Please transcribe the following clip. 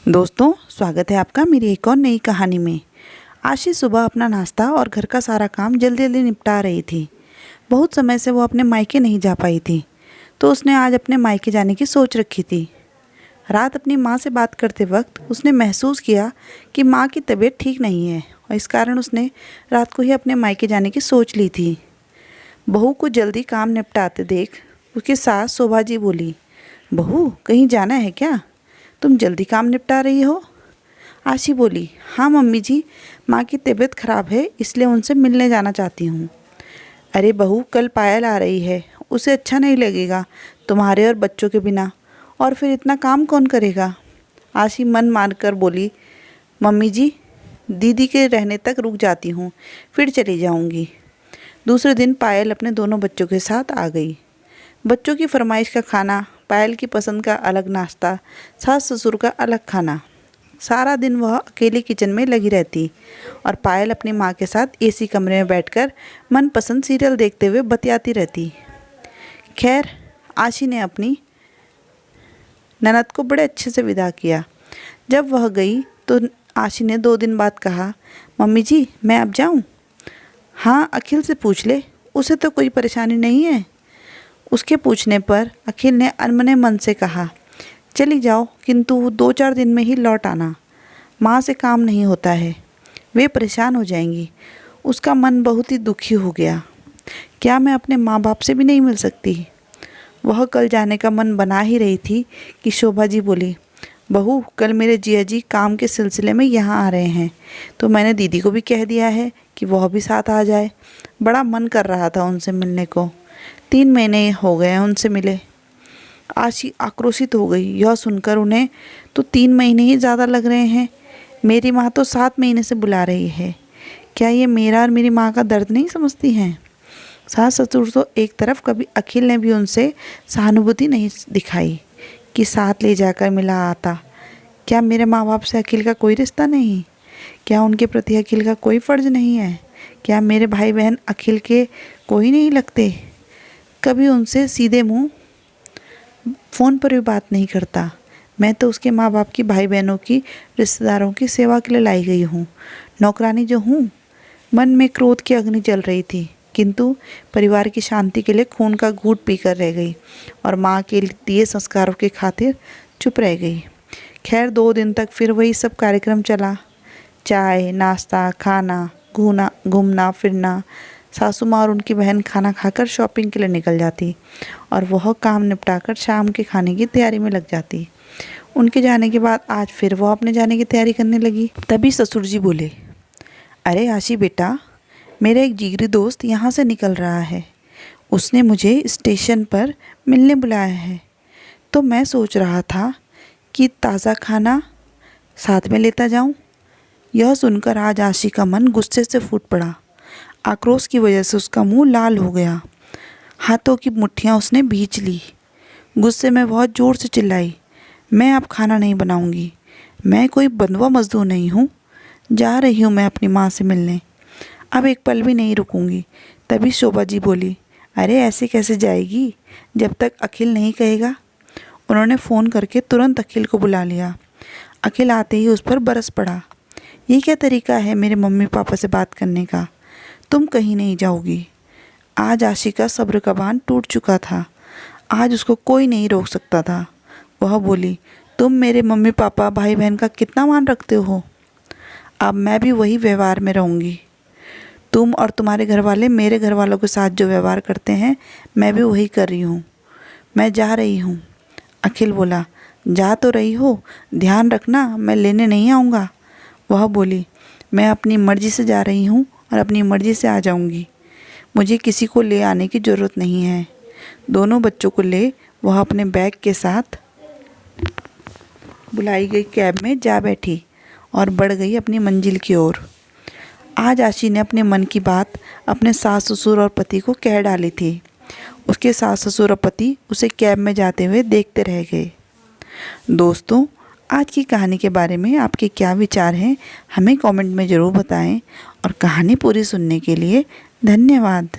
दोस्तों, स्वागत है आपका मेरी एक और नई कहानी में। आशी सुबह अपना नाश्ता और घर का सारा काम जल्दी जल्दी निपटा रही थी। बहुत समय से वो अपने मायके नहीं जा पाई थी, तो उसने आज अपने मायके जाने की सोच रखी थी। रात अपनी माँ से बात करते वक्त उसने महसूस किया कि माँ की तबीयत ठीक नहीं है और इस कारण उसने रात को ही अपने मायके जाने की सोच ली थी। बहू को जल्दी काम निपटाते देख उसकी सास शोभा जी बोली, बहू कहीं जाना है क्या? तुम जल्दी काम निपटा रही हो। आशी बोली, हाँ मम्मी जी, माँ की तबीयत खराब है इसलिए उनसे मिलने जाना चाहती हूँ। अरे बहू, कल पायल आ रही है, उसे अच्छा नहीं लगेगा तुम्हारे और बच्चों के बिना, और फिर इतना काम कौन करेगा? आशी मन मार कर बोली, मम्मी जी दीदी के रहने तक रुक जाती हूँ, फिर चली जाऊँगी। दूसरे दिन पायल अपने दोनों बच्चों के साथ आ गई। बच्चों की फरमाइश का खाना, पायल की पसंद का अलग नाश्ता, सास ससुर का अलग खाना। सारा दिन वह अकेले किचन में लगी रहती और पायल अपनी माँ के साथ एसी कमरे में बैठकर मनपसंद सीरियल देखते हुए बतियाती रहती। खैर, आशी ने अपनी ननद को बड़े अच्छे से विदा किया। जब वह गई तो आशी ने 2 दिन बाद कहा, मम्मी जी मैं अब जाऊँ? हाँ, अखिल से पूछ ले, उसे तो कोई परेशानी नहीं है। उसके पूछने पर अखिल ने अनमने मन से कहा, चली जाओ, किंतु 2-4 दिन में ही लौट आना। माँ से काम नहीं होता है, वे परेशान हो जाएंगी। उसका मन बहुत ही दुखी हो गया। क्या मैं अपने माँ बाप से भी नहीं मिल सकती? वह कल जाने का मन बना ही रही थी कि शोभा जी बोली, बहू कल मेरे जिया जी काम के सिलसिले में यहाँ आ रहे हैं, तो मैंने दीदी को भी कह दिया है कि वह भी साथ आ जाए। बड़ा मन कर रहा था उनसे मिलने को, 3 महीने हो गए उनसे मिले। आशी आक्रोशित हो गई। यह सुनकर उन्हें तो 3 महीने ही ज़्यादा लग रहे हैं। मेरी माँ तो 7 महीने से बुला रही है। क्या ये मेरा और मेरी माँ का दर्द नहीं समझती हैं? सास ससुर तो एक तरफ, कभी अखिल ने भी उनसे सहानुभूति नहीं दिखाई कि साथ ले जाकर मिला आता। क्या मेरे माँ बाप से अखिल का कोई रिश्ता नहीं? क्या उनके प्रति अखिल का कोई फ़र्ज नहीं है? क्या मेरे भाई बहन अखिल के कोई नहीं लगते? कभी उनसे सीधे मुंह फ़ोन पर भी बात नहीं करता। मैं तो उसके माँ बाप की, भाई बहनों की, रिश्तेदारों की सेवा के लिए लाई गई हूँ, नौकरानी जो हूँ। मन में क्रोध की अग्नि जल रही थी, किंतु परिवार की शांति के लिए खून का घूंट पीकर रह गई और माँ के दिए संस्कारों के खातिर चुप रह गई। खैर 2 दिन तक फिर वही सब कार्यक्रम चला। चाय नाश्ता खाना, घूमना फिरना। सासू माँ और उनकी बहन खाना खाकर शॉपिंग के लिए निकल जाती और वह काम निपटाकर शाम के खाने की तैयारी में लग जाती। उनके जाने के बाद आज फिर वह अपने जाने की तैयारी करने लगी। तभी ससुर जी बोले, अरे आशी बेटा, मेरा एक जिगरी दोस्त यहाँ से निकल रहा है, उसने मुझे स्टेशन पर मिलने बुलाया है, तो मैं सोच रहा था कि ताज़ा खाना साथ में लेता जाऊँ। यह सुनकर आज आशी का मन गुस्से से फूट पड़ा। आक्रोश की वजह से उसका मुंह लाल हो गया। हाथों की मुट्ठियाँ उसने भींच ली। गुस्से में बहुत ज़ोर से चिल्लाई, मैं अब खाना नहीं बनाऊंगी। मैं कोई बंधुआ मजदूर नहीं हूँ। जा रही हूँ मैं अपनी माँ से मिलने, अब एक पल भी नहीं रुकूंगी। तभी शोभा जी बोली, अरे ऐसे कैसे जाएगी जब तक अखिल नहीं कहेगा। उन्होंने फ़ोन करके तुरंत अखिल को बुला लिया। अखिल आते ही उस पर बरस पड़ा, ये क्या तरीका है मेरे मम्मी पापा से बात करने का? तुम कहीं नहीं जाओगी। आज आशी का सब्र का बांध टूट चुका था। आज उसको कोई नहीं रोक सकता था। वह बोली, तुम मेरे मम्मी पापा भाई बहन का कितना मान रखते हो? अब मैं भी वही व्यवहार में रहूँगी। तुम और तुम्हारे घर वाले मेरे घर वालों के साथ जो व्यवहार करते हैं, मैं भी वही कर रही हूँ। मैं जा रही हूँ। अखिल बोला, जा तो रही हो, ध्यान रखना मैं लेने नहीं आऊँगा। वह बोली, मैं अपनी मर्ज़ी से जा रही हूँ और अपनी मर्ज़ी से आ जाऊँगी। मुझे किसी को ले आने की ज़रूरत नहीं है। दोनों बच्चों को ले वह अपने बैग के साथ बुलाई गई कैब में जा बैठी और बढ़ गई अपनी मंजिल की ओर। आज आशी ने अपने मन की बात अपने सास ससुर और पति को कह डाली थी। उसके सास ससुर और पति उसे कैब में जाते हुए देखते रह गए। दोस्तों, आज की कहानी के बारे में आपके क्या विचार हैं, हमें कमेंट में ज़रूर बताएं और कहानी पूरी सुनने के लिए धन्यवाद।